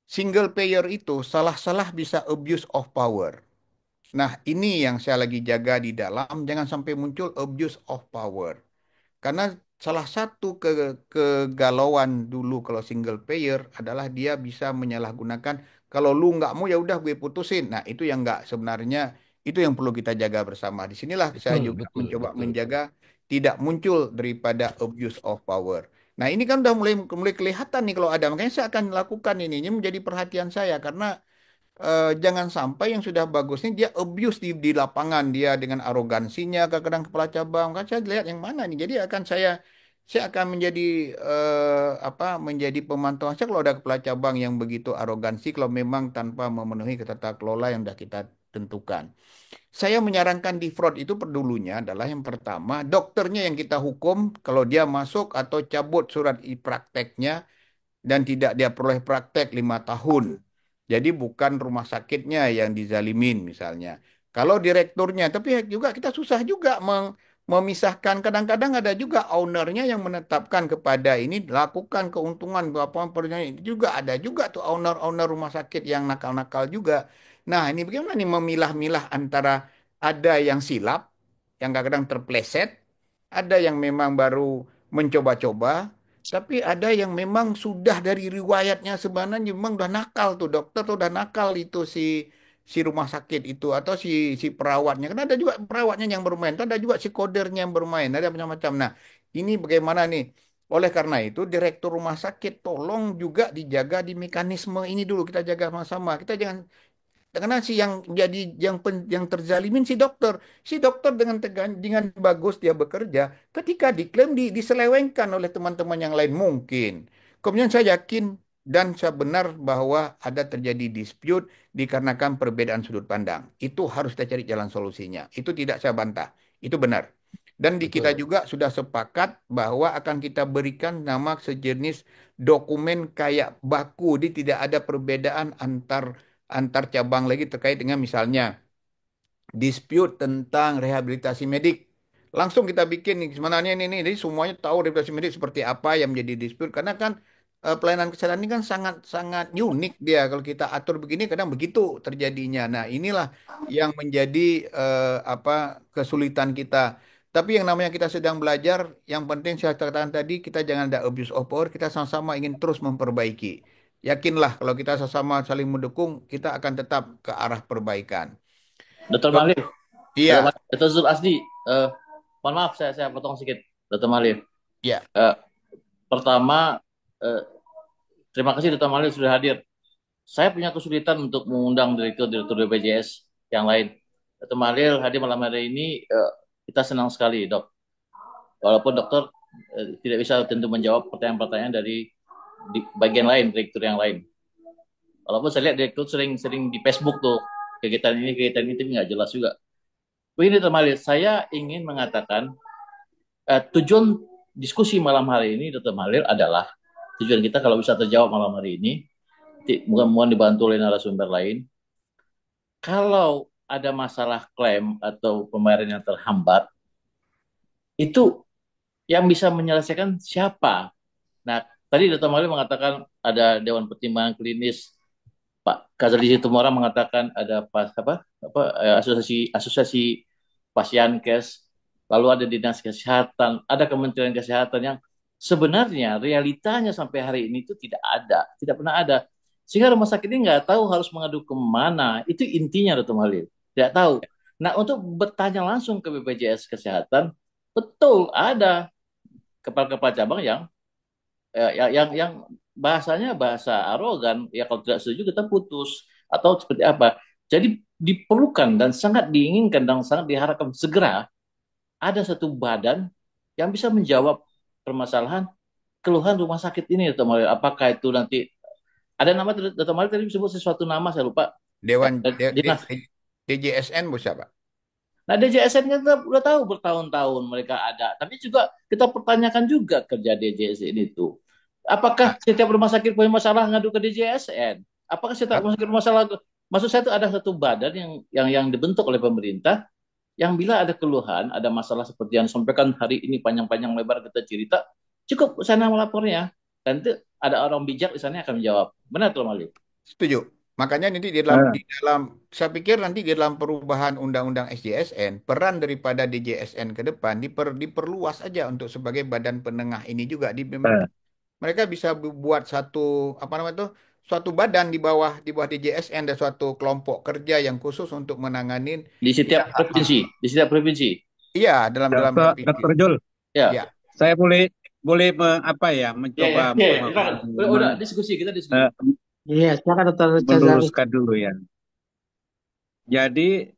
Speaker 3: Single payer itu salah-salah bisa abuse of power. Nah, ini yang saya lagi jaga di dalam jangan sampai muncul abuse of power. Karena salah satu kegalauan dulu kalau single payer adalah dia bisa menyalahgunakan kalau lu nggak mau ya udah gue putusin. Nah, itu yang nggak sebenarnya itu yang perlu kita jaga bersama. Disinilah saya
Speaker 8: Betul,
Speaker 3: juga
Speaker 8: betul,
Speaker 3: mencoba
Speaker 8: betul.
Speaker 3: menjaga tidak muncul daripada abuse of power. Nah, ini kan udah mulai mulai kelihatan nih kalau ada. Makanya saya akan lakukan ini. Ini menjadi perhatian saya karena jangan sampai yang sudah bagusnya dia abuse di lapangan dia dengan arogansinya kadang kepala cabang kan saya lihat yang mana nih jadi saya akan menjadi apa menjadi pemantauan saya kalau ada kepala cabang yang begitu arogansi kalau memang tanpa memenuhi tata kelola yang sudah kita tentukan. Saya menyarankan di fraud itu perdulunya adalah yang pertama dokternya yang kita hukum kalau dia masuk atau cabut surat prakteknya dan tidak dia peroleh praktek 5 tahun. Jadi bukan rumah sakitnya yang dizalimin misalnya. Kalau direkturnya, tapi juga kita susah juga memisahkan. Kadang-kadang ada juga ownernya yang menetapkan kepada ini lakukan keuntungan berapa pernya. Juga ada juga tuh owner-owner rumah sakit yang nakal-nakal juga. Nah ini bagaimana nih memilah-milah antara ada yang silap, yang kadang-kadang terpleset, ada yang memang baru mencoba-coba, tapi ada yang memang sudah dari riwayatnya sebenarnya memang udah nakal tuh dokter tuh udah nakal itu si si rumah sakit itu atau si perawatnya. Karena ada juga perawatnya yang bermain, ada juga si kodernya yang bermain, ada macam-macam. Nah, ini bagaimana nih? Oleh karena itu, direktur rumah sakit tolong juga dijaga di mekanisme ini dulu kita jaga sama-sama. Kita jangan karena si yang jadi yang terzalimin si dokter. Si dokter dengan bagus dia bekerja, ketika diklaim diselewengkan oleh teman-teman yang lain mungkin. Kemudian saya yakin dan saya benar bahwa ada terjadi dispute dikarenakan perbedaan sudut pandang. Itu harus kita cari jalan solusinya. Itu tidak saya bantah. Itu benar. Dan di kita
Speaker 8: Betul.
Speaker 3: juga sudah sepakat bahwa akan kita berikan nama sejenis dokumen kayak baku. Jadi tidak ada perbedaan antar cabang lagi terkait dengan misalnya dispute tentang rehabilitasi medik. Langsung kita bikin nih sebenarnya ini jadi semuanya tahu rehabilitasi medik seperti apa yang menjadi dispute karena kan pelayanan kesehatan ini kan sangat sangat unik dia kalau kita atur begini kadang begitu terjadinya. Nah, inilah yang menjadi apa kesulitan kita. Tapi yang namanya kita sedang belajar, yang penting saya katakan tadi kita jangan ada abuse of power, kita sama-sama ingin terus memperbaiki. Yakinlah kalau kita sama-sama saling mendukung, kita akan tetap ke arah perbaikan.
Speaker 9: Dr.
Speaker 3: Dok,
Speaker 9: Malik,
Speaker 3: iya,
Speaker 9: Dr. Zul Asdi, mohon maaf saya potong sedikit.
Speaker 8: Dr. Malir.
Speaker 3: Ya,
Speaker 8: Eh, Pertama, eh, terima kasih Dr. Malir sudah hadir. Saya punya kesulitan untuk mengundang direktur-direktur BPJS yang lain. Dr. Malir hadir malam hari ini, kita senang sekali, Dok. Walaupun dokter tidak bisa tentu menjawab pertanyaan-pertanyaan dari bagian lain, direktur yang lain. Walaupun saya lihat direktur sering di Facebook tuh, kegiatan ini, tapi nggak jelas juga. Begini, Dr. Malir, saya ingin mengatakan tujuan diskusi malam hari ini, Dr. Malir, adalah tujuan kita kalau bisa terjawab malam hari ini, mohon dibantu oleh narasumber lain. Kalau ada masalah klaim atau pembayaran yang terhambat, itu yang bisa menyelesaikan siapa? Nah, tadi Dr. Malir mengatakan ada Dewan Pertimbangan Klinis, Pak Kazali Situmorang mengatakan ada asosiasi asosiasi Pasienkes, lalu ada Dinas Kesehatan, ada Kementerian Kesehatan yang sebenarnya realitanya sampai hari ini itu tidak ada, tidak pernah ada. Sehingga rumah sakit ini nggak tahu harus mengadu kemana. Itu intinya, Dr. Malir. Tidak tahu. Nah, untuk bertanya langsung ke BPJS Kesehatan, betul ada kepala-kepala cabang yang bahasanya bahasa arogan, ya kalau tidak setuju kita putus atau seperti apa. Jadi diperlukan dan sangat diinginkan dan sangat diharapkan segera ada satu badan yang bisa menjawab permasalahan keluhan rumah sakit ini, Dr. Malir. Apakah itu nanti ada nama, Dr. Malir tadi disebut sesuatu nama, saya lupa.
Speaker 3: Dewan
Speaker 8: Dinas.
Speaker 3: DJSN bos siapa?
Speaker 8: Nah, DJSN kita udah tahu bertahun-tahun mereka ada. Tapi juga kita pertanyakan juga kerja DJSN itu. Apakah setiap rumah sakit punya masalah ngadu ke DJSN? Apakah setiap rumah sakit masalah? Maksud saya itu ada satu badan yang dibentuk oleh pemerintah yang bila ada keluhan, ada masalah seperti yang disampaikan hari ini panjang-panjang lebar kita cerita, cukup sana melapornya. Dan itu ada orang bijak di sana yang akan menjawab. Benar, Tuan Malik?
Speaker 3: Setuju. Makanya nanti saya pikir nanti di dalam perubahan Undang-Undang SJSN, peran daripada DJSN ke depan diperluas aja untuk sebagai badan penengah ini juga. Mereka bisa buat satu suatu badan di bawah DJSN dan suatu kelompok kerja yang khusus untuk menangani
Speaker 8: di setiap provinsi.
Speaker 3: Iya, dalam
Speaker 7: Dr. Jul.
Speaker 3: Ya.
Speaker 7: Saya boleh mencoba
Speaker 8: udah diskusi.
Speaker 2: Iya, silakan Dr. Cazali.
Speaker 7: meluruskan dulu ya. Jadi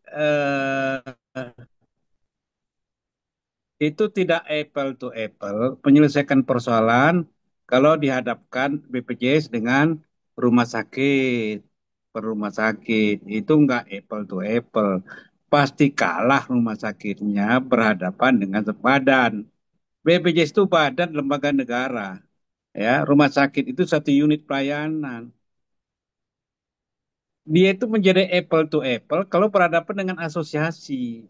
Speaker 7: itu tidak apple to apple menyelesaikan persoalan kalau dihadapkan BPJS dengan rumah sakit. Per rumah sakit itu enggak apple to apple. Pasti kalah rumah sakitnya berhadapan dengan badan. BPJS itu badan lembaga negara. Ya, rumah sakit itu satu unit pelayanan. Dia itu menjadi apple to apple kalau berhadapan dengan asosiasi.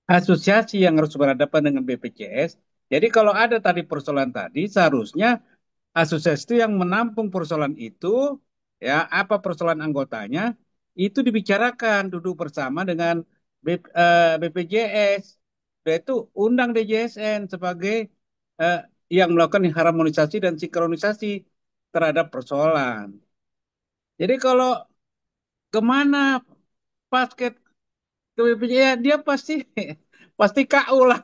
Speaker 7: Asosiasi yang harus berhadapan dengan BPJS. Jadi kalau ada tadi persoalan tadi, seharusnya asosiasi itu yang menampung persoalan itu, ya apa persoalan anggotanya, itu dibicarakan duduk bersama dengan BPJS. Yaitu undang DJSN sebagai yang melakukan harmonisasi dan sinkronisasi terhadap persoalan. Jadi kalau kemana basket ke BPJS, dia pasti KU lah.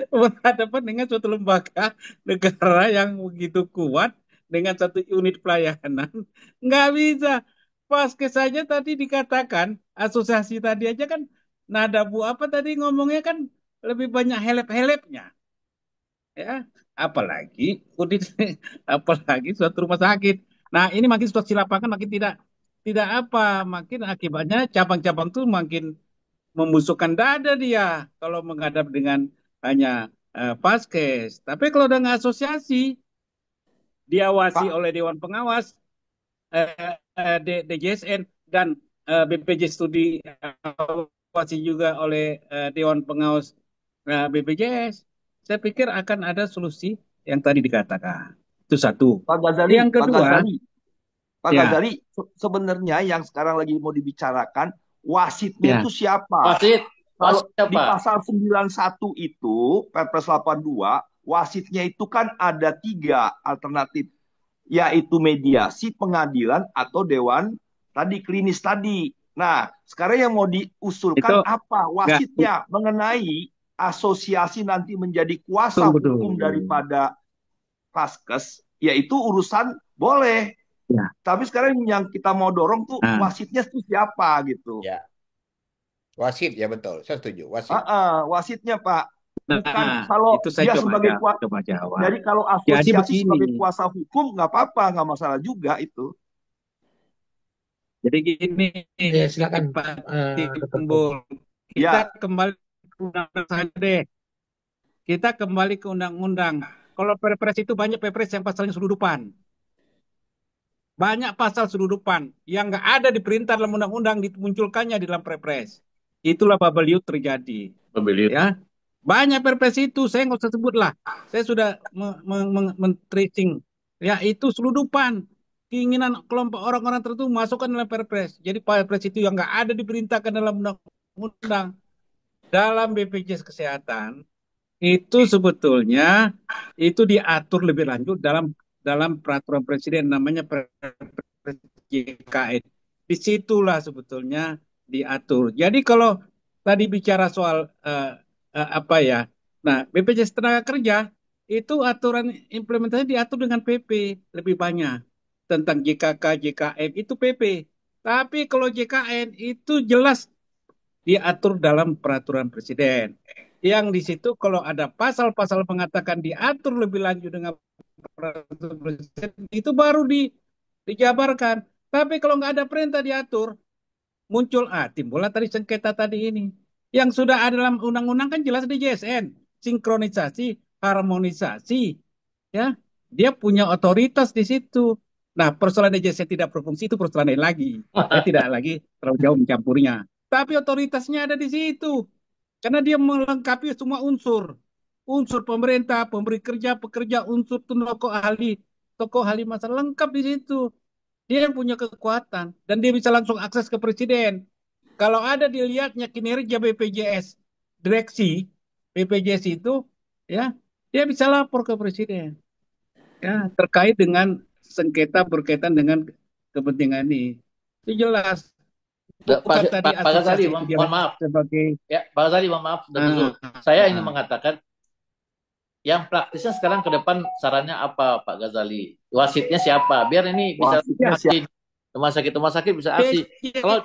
Speaker 7: Berhadapan dengan suatu lembaga negara yang begitu kuat dengan satu unit pelayanan. Nggak bisa. Paskes saja tadi dikatakan, asosiasi tadi aja kan, nada bu apa tadi ngomongnya kan lebih banyak helep-helepnya. Ya, apalagi apalagi suatu rumah sakit. Nah, ini makin situasi lapangan makin makin akibatnya cabang-cabang tuh makin membusukkan dada dia kalau menghadap dengan hanya Paskes. Tapi kalau dengan asosiasi diawasi oleh Dewan Pengawas DJSN dan BPJS Studi diawasi juga oleh Dewan Pengawas BPJS. Saya pikir akan ada solusi yang tadi dikatakan. Itu satu.
Speaker 4: Pak Ghazali,
Speaker 7: yang kedua,
Speaker 4: Pak Ghazali, sebenarnya yang sekarang lagi mau dibicarakan wasitnya itu siapa? Kalau di pasal 91 itu Perpres 82, wasitnya itu kan ada 3 alternatif, yaitu mediasi, pengadilan, atau dewan tadi klinis tadi. Nah, sekarang yang mau diusulkan apa wasitnya mengenai asosiasi nanti menjadi kuasa
Speaker 7: Betul,
Speaker 4: hukum
Speaker 7: betul.
Speaker 4: daripada Faskes, yaitu urusan boleh.
Speaker 7: Ya.
Speaker 4: Tapi sekarang yang kita mau dorong tuh
Speaker 7: Nah,
Speaker 4: wasitnya tuh siapa gitu.
Speaker 3: Ya, wasit ya betul. Saya setuju, wasit.
Speaker 4: Wasitnya Pak. Bukan
Speaker 7: nah,
Speaker 4: kalau
Speaker 7: itu saya
Speaker 4: dia sebagai
Speaker 7: coba jawab.
Speaker 4: jadi kalau
Speaker 7: Jadi
Speaker 4: asosiasi sebagai
Speaker 7: begini,
Speaker 4: kuasa hukum nggak apa-apa, nggak masalah juga itu.
Speaker 7: jadi gini,
Speaker 2: Ya, silakan
Speaker 7: Pak
Speaker 2: Dr. Kum.
Speaker 7: Timbul, kita
Speaker 4: Ya,
Speaker 7: kembali ke undang-undang saja deh. Kita kembali ke undang-undang. Kalau perpres itu banyak perpres yang pasalnya seludupan. Banyak pasal seludupan yang nggak ada di perintah dalam undang-undang dimunculkannya di dalam perpres. Itulah bubble youth terjadi.
Speaker 8: Pembelian.
Speaker 7: Ya, banyak perpres itu saya nggak usah sebut lah. Saya sudah men-tracing. Ya, itu seludupan keinginan kelompok orang-orang tertentu masukkan dalam perpres. Jadi perpres itu yang nggak ada diperintahkan dalam undang-undang. Dalam BPJS Kesehatan itu sebetulnya itu diatur lebih lanjut dalam peraturan presiden namanya Perpres JKN. Disitulah sebetulnya diatur. Jadi kalau tadi bicara soal apa ya, nah BPJS Tenaga Kerja itu aturan implementasi diatur dengan PP lebih banyak tentang JKK, JKM itu PP. Tapi kalau JKN itu jelas diatur dalam peraturan presiden. Yang di situ kalau ada pasal-pasal mengatakan diatur lebih lanjut dengan peraturan presiden, itu baru dijabarkan. Tapi kalau nggak ada perintah diatur, muncul timbullah tadi sengketa tadi ini. Yang sudah ada dalam undang-undang kan jelas di JSN, sinkronisasi, harmonisasi, ya. Dia punya otoritas di situ. Nah, persoalan DJSN tidak berfungsi itu persoalan lain lagi. Saya tidak lagi terlalu jauh mencampurnya. Tapi otoritasnya ada di situ. Karena dia melengkapi semua unsur. Unsur pemerintah, pemberi kerja, pekerja, unsur tokoh ahli masa lengkap di situ. Dia yang punya kekuatan dan dia bisa langsung akses ke presiden. Kalau ada dilihatnya kinerja BPJS, direksi BPJS itu, ya, dia bisa lapor ke presiden. Ya, terkait dengan sengketa berkaitan dengan kepentingan ini. Itu jelas. Bukan tadi
Speaker 8: Pak Ghazali,
Speaker 7: asosiasi itu dia
Speaker 8: mohon maaf.
Speaker 7: sebagai
Speaker 8: Ya, Pak Ghazali, mohon maaf, Dr. Zul. Saya ingin mengatakan yang praktisnya sekarang ke depan sarannya apa, Pak Ghazali? Wasitnya siapa? Biar ini bisa aksi. Rumah sakit bisa aksi. Kalau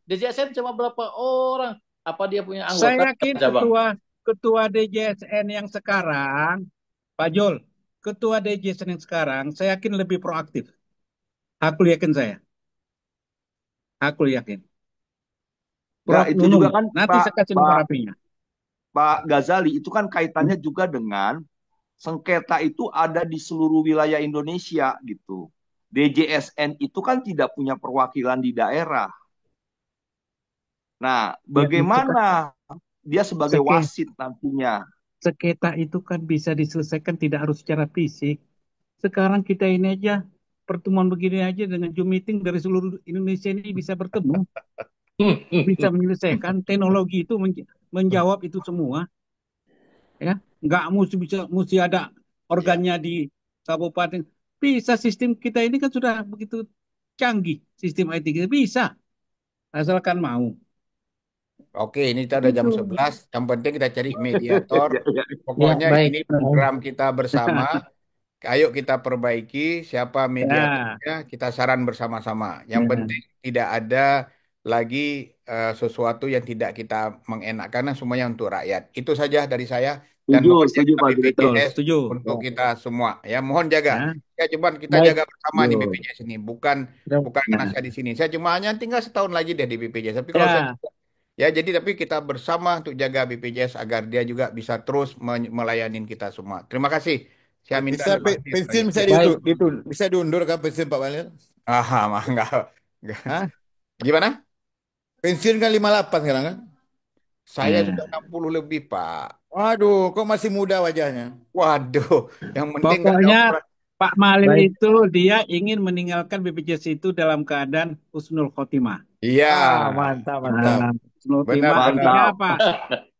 Speaker 8: DJSN cuma berapa orang? Apa dia punya anggota?
Speaker 7: Saya yakin ketua DJSN yang sekarang, Pak Jol, ketua DJSN yang sekarang, saya yakin lebih proaktif. Aku yakin saya. Aku yakin.
Speaker 4: Ya, itu juga kan
Speaker 7: nanti saya kasih nomor HP-nya.
Speaker 4: Pak Ghazali, itu kan kaitannya juga dengan sengketa itu ada di seluruh wilayah Indonesia gitu. DJSN itu kan tidak punya perwakilan di daerah. Nah, bagaimana dia sebagai wasit nantinya?
Speaker 7: Sengketa itu kan bisa diselesaikan tidak harus secara fisik. Sekarang kita ini aja pertemuan begini aja dengan Zoom meeting dari seluruh Indonesia ini bisa bertemu. Bisa menyelesaikan. Teknologi itu menjawab itu semua. Ya, nggak mesti ada organnya di kabupaten. Bisa, sistem kita ini kan sudah begitu canggih, sistem IT kita bisa, asalkan mau.
Speaker 3: Oke, ini kita udah jam 11. Yang penting kita cari mediator. Pokoknya ini program kita bersama. Ayo kita perbaiki siapa mediatornya, kita saran bersama-sama. Yang penting tidak ada lagi sesuatu yang tidak kita mengenak karena semuanya untuk rakyat. Itu saja dari saya. Dan mohon
Speaker 4: setuju
Speaker 3: jaga
Speaker 4: Pak
Speaker 3: BPJS
Speaker 4: Direktur.
Speaker 3: untuk kita semua. Ya, mohon jaga. Ya, cuman kita jaga bersama nih BPJS ini. Bukan karena saya di sini. Saya cuma hanya tinggal setahun lagi deh di BPJS. Tapi kalau saya ya, jadi tapi kita bersama untuk jaga BPJS agar dia juga bisa terus melayani kita semua. Terima kasih. Saya minta
Speaker 6: pensiun bisa diundur kan pensiun Pak Walil?
Speaker 3: mah enggak. Gimana?
Speaker 6: Pensiun kan 58 sekarang kan?
Speaker 3: Saya sudah 60 lebih, Pak.
Speaker 6: Waduh, kok masih muda wajahnya?
Speaker 3: Waduh, yang penting
Speaker 7: pokoknya Pak Malil itu dia ingin meninggalkan BPJS itu dalam keadaan husnul khotimah.
Speaker 3: Iya.
Speaker 6: Mantap.
Speaker 7: Benar, artinya apa?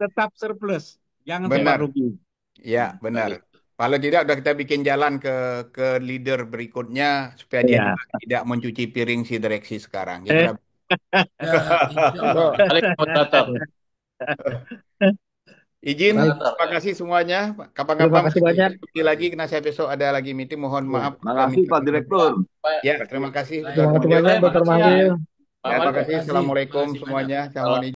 Speaker 7: Tetap surplus, jangan sampai rugi.
Speaker 3: Iya, benar. Kalau tidak udah kita bikin jalan ke leader berikutnya supaya dia juga tidak mencuci piring si direksi sekarang. Izin,
Speaker 2: Baik,
Speaker 3: terima kasih semuanya.
Speaker 2: terima
Speaker 3: Kapan-kapan
Speaker 2: kasih banyak.
Speaker 3: diskusi lagi karena saya besok ada lagi meeting. Mohon maaf. Saya
Speaker 4: Makasih
Speaker 3: minta
Speaker 4: Pak
Speaker 3: maaf.
Speaker 4: Direktur.
Speaker 3: Ya, terima kasih.
Speaker 2: Terima kasih banyak, Dr.
Speaker 8: Makasih ya.
Speaker 2: Mahathir.
Speaker 8: Pak
Speaker 3: Ya,
Speaker 8: Wali,
Speaker 3: terima kasih.
Speaker 8: makasih.
Speaker 3: Assalamualaikum
Speaker 8: Makasih banyak.
Speaker 3: semuanya. Saya mohon
Speaker 8: Kalau
Speaker 3: izin.